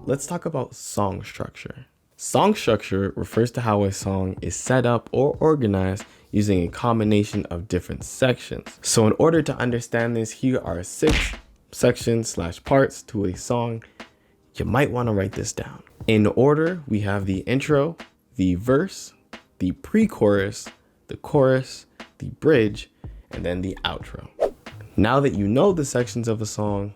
let's talk about song structure. Song structure refers to how a song is set up or organized using a combination of different sections. So in order to understand this, here are 6 sections / parts to a song. You might want to write this down. In order, we have the intro, the verse, the pre-chorus, the chorus, the bridge, and then the outro. Now that you know the sections of a song,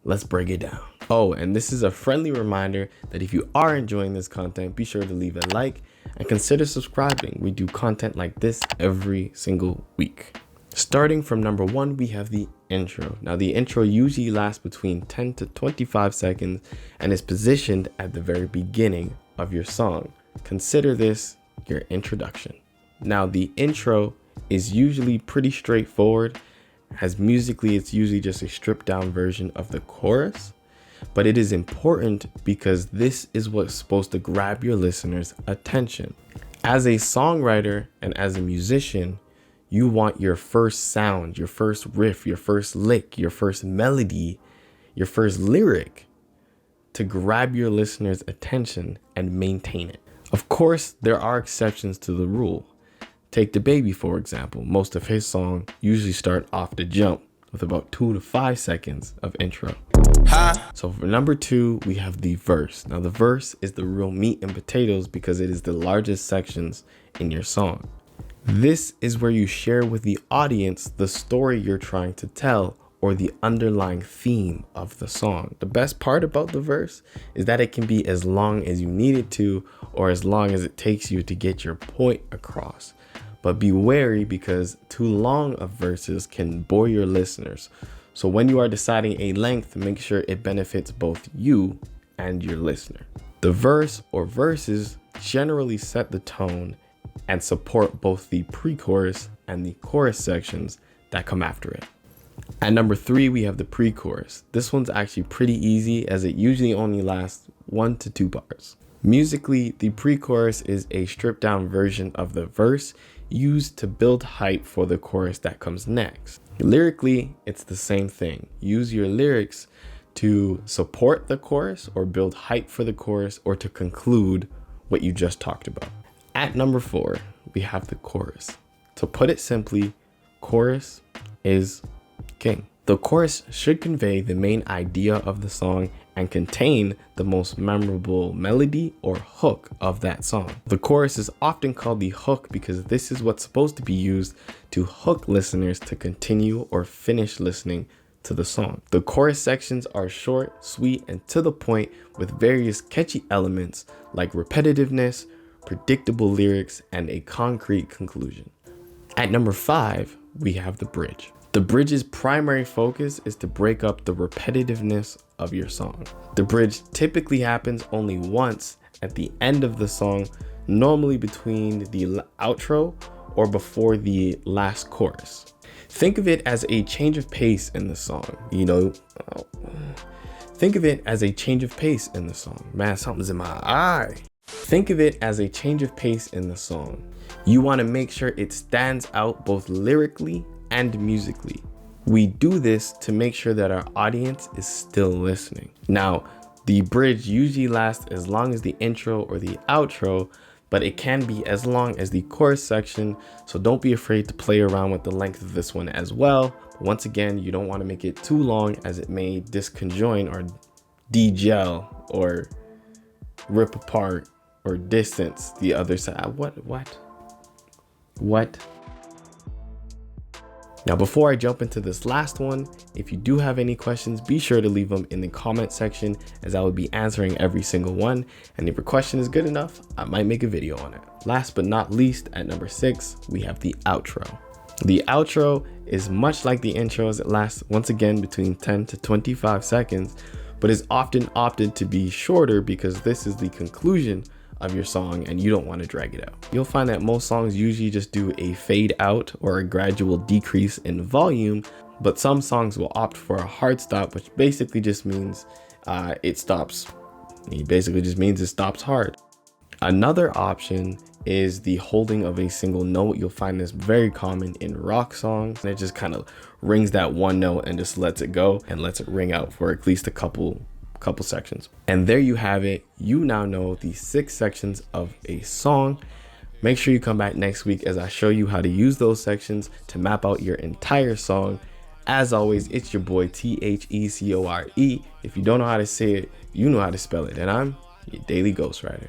let's break it down. Oh, and this is a friendly reminder that if you are enjoying this content, be sure to leave a like and consider subscribing. We do content like this every single week. Starting from number 1, we have the intro. Now the intro usually lasts between 10 to 25 seconds and is positioned at the very beginning of your song. Consider this your introduction. Now the intro is usually pretty straightforward, as musically it's usually just a stripped down version of the chorus, but it is important because this is what's supposed to grab your listeners' attention. As a songwriter and as a musician, you want your first sound, your first riff, your first lick, your first melody, your first lyric to grab your listeners' attention and maintain it. Of course, there are exceptions to the rule. Take DaBaby, for example. Most of his songs usually start off the jump with about 2 to 5 seconds of intro. So for number 2, we have the verse. Now the verse is the real meat and potatoes because it is the largest sections in your song. This is where you share with the audience the story you're trying to tell or the underlying theme of the song. The best part about the verse is that it can be as long as you need it to or as long as it takes you to get your point across. But be wary because too long of verses can bore your listeners. So when you are deciding a length, make sure it benefits both you and your listener. The verse or verses generally set the tone and support both the pre-chorus and the chorus sections that come after it. At number 3, we have the pre-chorus. This one's actually pretty easy as it usually only lasts 1 to 2 bars. Musically, the pre-chorus is a stripped down version of the verse used to build hype for the chorus that comes next. Lyrically, it's the same thing. Use your lyrics to support the chorus or build hype for the chorus or to conclude what you just talked about. At number 4, we have the chorus. To put it simply, chorus is king. The chorus should convey the main idea of the song and contain the most memorable melody or hook of that song. The chorus is often called the hook because this is what's supposed to be used to hook listeners to continue or finish listening to the song. The chorus sections are short, sweet, and to the point with various catchy elements like repetitiveness, predictable lyrics, and a concrete conclusion. At number 5, we have the bridge. The bridge's primary focus is to break up the repetitiveness of your song. The bridge typically happens only once at the end of the song, normally between the outro or before the last chorus. Think of it as a change of pace in the song. Think of it as a change of pace in the song. Man, something's in my eye. Think of it as a change of pace in the song. You want to make sure it stands out both lyrically and musically. We do this to make sure that our audience is still listening. Now, the bridge usually lasts as long as the intro or the outro, but it can be as long as the chorus section, so don't be afraid to play around with the length of this one as well. But once again, you don't want to make it too long as it may disconjoin or degel or rip apart or distance the other side. What? Now, before I jump into this last one, if you do have any questions, be sure to leave them in the comment section as I will be answering every single one. And if your question is good enough, I might make a video on it. Last but not least, at number 6, we have the outro. The outro is much like the intro as it lasts once again between 10 to 25 seconds, but is often opted to be shorter because this is the conclusion of your song and you don't want to drag it out. You'll find that most songs usually just do a fade out or a gradual decrease in volume, but some songs will opt for a hard stop, which basically just means it stops. It basically just means it stops hard. Another option is the holding of a single note. You'll find this very common in rock songs. It just kind of rings that one note and just lets it go and lets it ring out for at least a couple couple sections. And there you have it. You now know the 6 sections of a song. Make sure you come back next week as I show you how to use those sections to map out your entire song. As always, it's your boy Thecore. If you don't know how to say it, you know how to spell it. And I'm your daily ghostwriter.